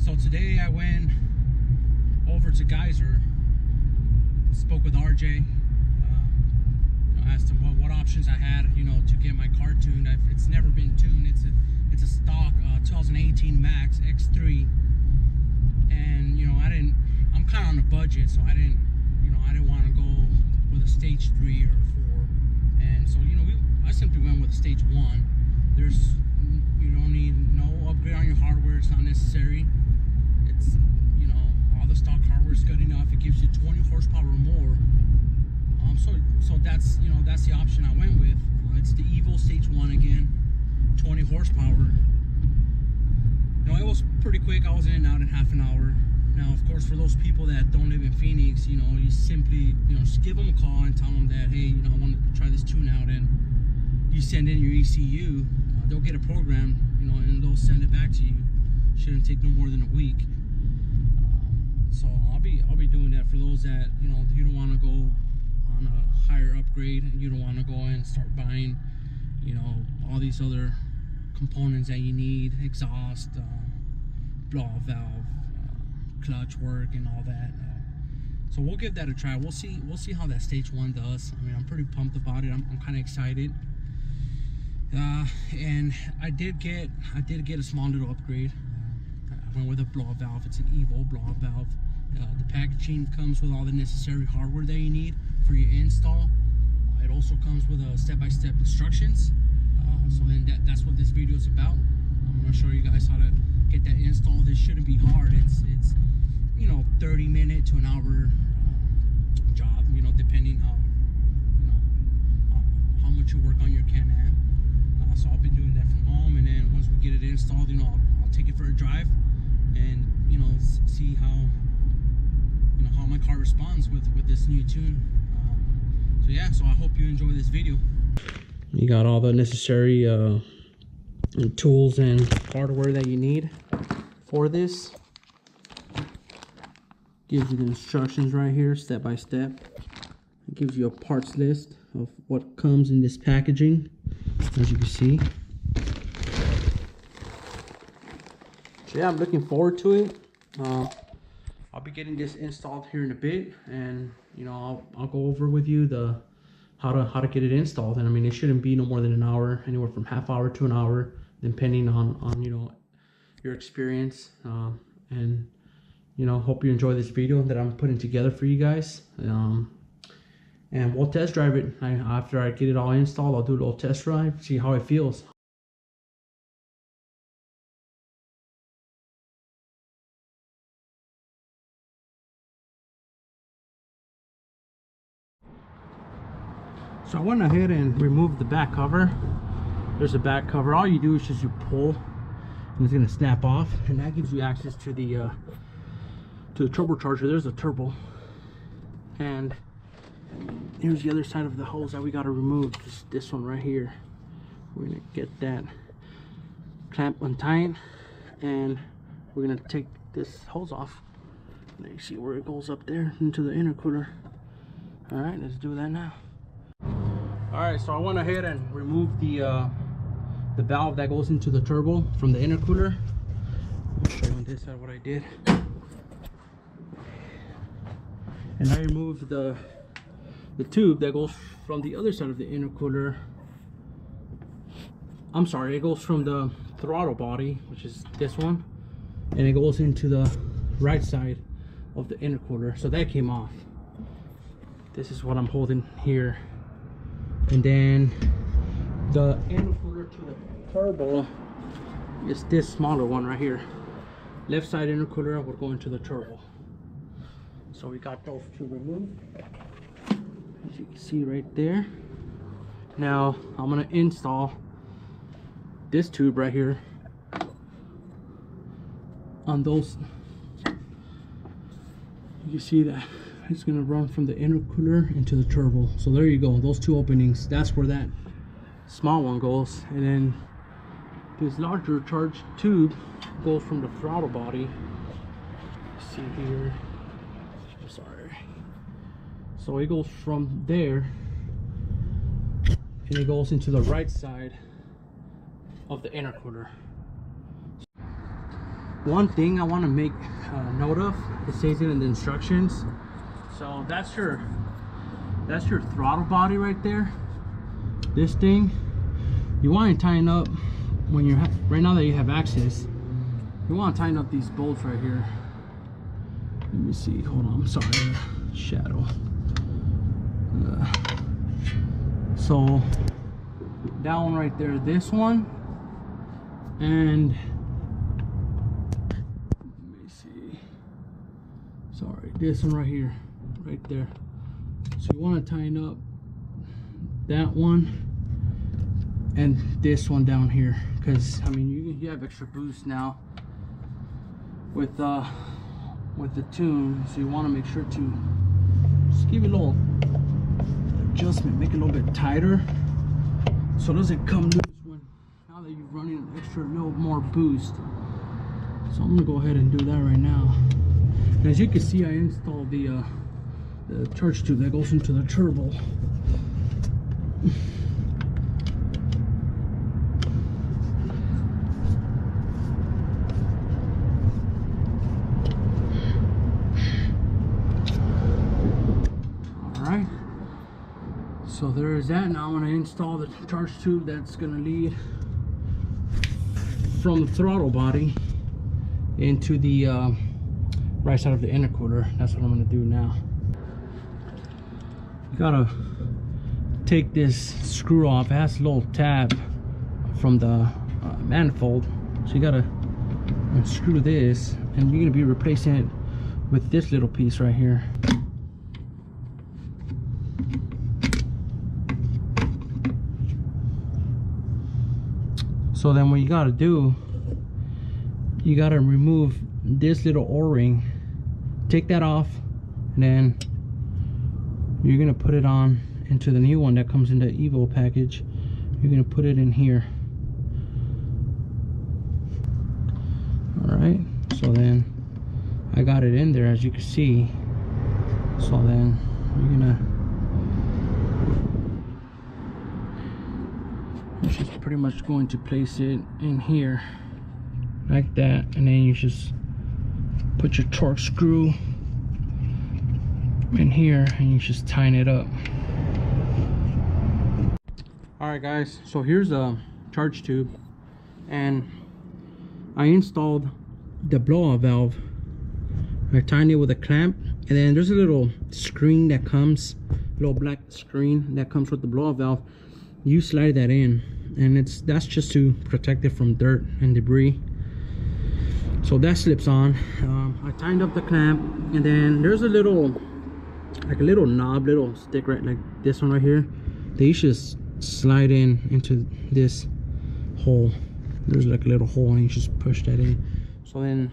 So today I went over to Geyser, spoke with RJ, asked him what options I had, to get my car tuned. It's never been tuned. It's a stock 2018 Max X3, and I'm kind of on a budget, so I didn't want to go with a stage 3 or 4, and so I simply went with a stage 1. You don't need no upgrade on your hardware. It's not necessary. It's all the stock hardware is good enough. It gives you 20 horsepower or more. So that's the option I went with. It's the Evo Stage 1 again, 20 horsepower. It was pretty quick. I was in and out in half an hour. Now, of course, for those people that don't live in Phoenix, you simply just give them a call and tell them that, hey, I want to try this tune out, and you send in your ECU. They'll get a program, and they'll send it back to you. Shouldn't take no more than a week. So I'll be doing that for those that you don't want to go on a higher upgrade, and you don't want to go and start buying all these other components that you need, exhaust, blowoff valve, clutch work, and all that. So we'll give that a try. We'll see how that stage 1 does. I mean, I'm pretty pumped about it. I'm kind of excited. And I did get a small little upgrade. I went with a blowoff valve. It's an Evo blowoff valve. The packaging comes with all the necessary hardware that you need for your install. It also comes with a step-by-step instructions. So then that's what this video is about. I'm going to show you guys how to get that installed. This shouldn't be hard. It's 30-minute to an hour job. Depending how much you work on your Can-Am. So I'll be doing that from home, and then once we get it installed, I'll take it for a drive and see how my car responds with this new tune. So yeah, so I hope you enjoy this video. You got all the necessary tools and hardware that you need for this. Gives you the instructions right here, step by step. It gives you a parts list of what comes in this packaging, as you can see. So yeah, I'm looking forward to it. I'll be getting this installed here in a bit, and I'll go over with you how to get it installed. And I mean, it shouldn't be no more than an hour, anywhere from half hour to an hour, depending on your experience. And hope you enjoy this video that I'm putting together for you guys. And we'll test drive it. After I get it all installed, I'll do a little test drive, see how it feels. So I went ahead and removed the back cover. There's a back cover. All you do is just you pull, and it's gonna snap off, and that gives you access to the turbocharger. There's a turbo, and here's the other side of the hose that we got to remove. This one right here. We're gonna get that clamp untied, and we're gonna take this hose off. Now you see where it goes up there into the intercooler. All right, let's do that now. All right, so I went ahead and removed the valve that goes into the turbo from the intercooler. I'll show you on this side what I did. And I removed the tube that goes from the other side of the intercooler. I'm sorry, it goes from the throttle body, which is this one, and it goes into the right side of the intercooler. So that came off. This is what I'm holding here. And then the intercooler to the turbo is this smaller one right here. Left side intercooler would go into the turbo. So we got those two removed, as you can see right there. Now I'm gonna install this tube right here on those. You can see that it's gonna run from the intercooler into the turbo. So there you go, those two openings, that's where that small one goes. And then this larger charge tube goes from the throttle body. See here, I'm sorry. So it goes from there and it goes into the right side of the intercooler. one thing I want to make note of, it says it in the instructions. So that's your throttle body right there. This thing, you want to tighten up when you're right now that you have access. You want to tighten up these bolts right here. Let me see. Hold on. I'm sorry. Shadow. So that one right there. This one. And let me see. Sorry. This one right here. Right there. So you want to tighten up that one and this one down here, because I mean you have extra boost now with the tune, so you want to make sure to just give it a little adjustment, make it a little bit tighter so it doesn't come loose when now that you're running an extra little more boost. So I'm gonna go ahead and do that right now. And as you can see, I installed the charge tube that goes into the turbo. Alright, so there is that. Now I'm going to install the charge tube that's going to lead from the throttle body into the right side of the intercooler. That's what I'm going to do now. You gotta take this screw off. It has a little tab from the manifold, so you gotta unscrew this, and you're gonna be replacing it with this little piece right here. So then what you gotta do, you gotta remove this little O-ring, take that off, and then you're gonna put it on into the new one that comes in the Evo package. You're gonna put it in here. All right, so then I got it in there, as you can see. So then you're just pretty much going to place it in here like that, and then you just put your torque screw in here and you just tighten it up. All right guys, so here's a charge tube, and I installed the blow-off valve. I tightened it with a clamp, and then there's a little screen that comes, a little black screen that comes with the blow-off valve. You slide that in, and that's just to protect it from dirt and debris. So that slips on. I tightened up the clamp, and then there's a little knob, little stick right like this one right here. They just slide into this hole. There's like a little hole, and you just push that in. So then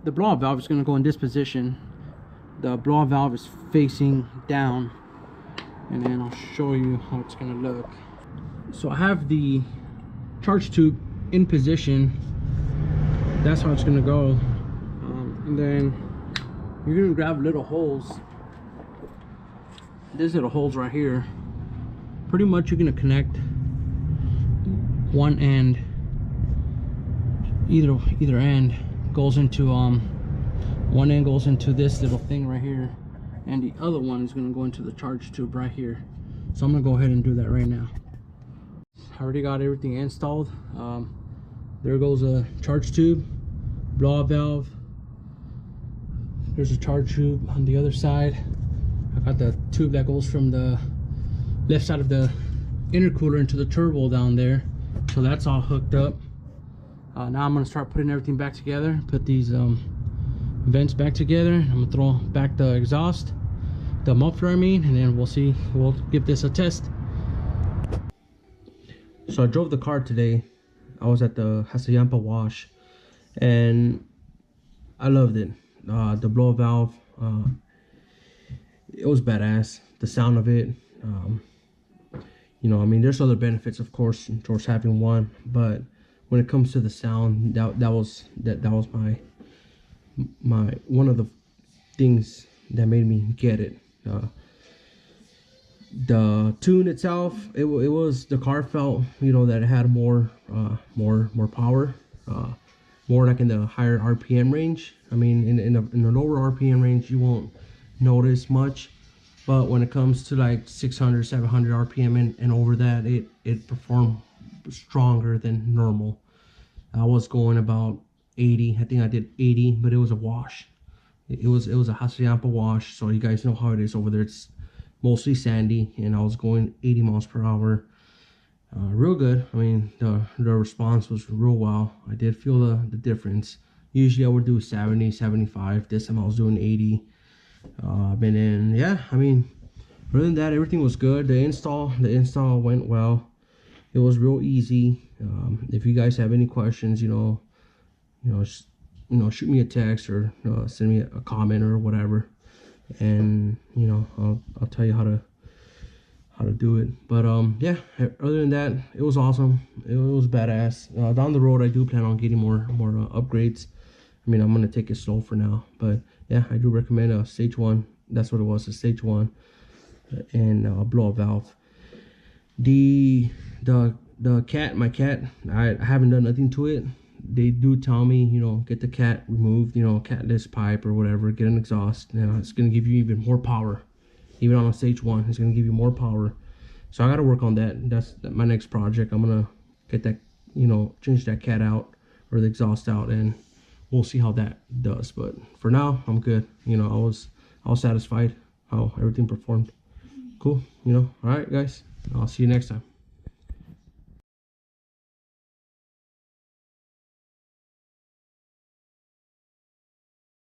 the blow-off valve is going to go in this position. The blow-off valve is facing down, and then I'll show you how it's going to look. So I have the charge tube in position. That's how it's going to go. And then you're going to grab little holes. These little holes right here. Pretty much you're going to connect one end, either end goes into one end goes into this little thing right here, and the other one is going to go into the charge tube right here. So I'm going to go ahead and do that right now. I already got everything installed. There goes a charge tube, blow-off valve. There's a charge tube on the other side. I got the tube that goes from the left side of the intercooler into the turbo down there. So that's all hooked up. Now I'm going to start putting everything back together, put these vents back together. I'm going to throw back the exhaust, the muffler I mean, and then we'll give this a test. So I drove the car today. I was at the Hasayampa wash, and I loved it. The blow valve, it was badass. The sound of it, you know, I mean, there's other benefits, of course, towards having one, but when it comes to the sound, that was my one of the things that made me get it. The tune itself, it was, the car felt, you know, that it had more power. more like in the higher RPM range. I mean, in the lower RPM range, you won't notice much. But when it comes to like 600, 700 RPM and over that, it performed stronger than normal. I was going about 80. I think I did 80, but it was a wash. It was a Hassayampa wash, so you guys know how it is over there. It's mostly sandy, and I was going 80 miles per hour. Real good. I mean, the response was real well. I did feel the difference. Usually I would do 70, 75. This time I was doing 80. And then yeah, I mean, other than that, everything was good. The install went well. It was real easy. If you guys have any questions, shoot me a text or send me a comment or whatever, and I'll tell you how to do it. But yeah, other than that, it was awesome. It was badass. Down the road, I do plan on getting more upgrades. I mean, I'm gonna take it slow for now, but yeah, I do recommend a stage 1. That's what it was, a stage 1, and a blowoff valve. The cat, my cat, I haven't done nothing to it. They do tell me, get the cat removed, catless pipe or whatever, get an exhaust. It's gonna give you even more power. Even on a stage 1, it's gonna give you more power. So I gotta work on that. That's my next project. I'm gonna get that, change that cat out or the exhaust out, and we'll see how that does. But for now, I'm good. I was satisfied how everything performed. Cool. All right, guys. I'll see you next time.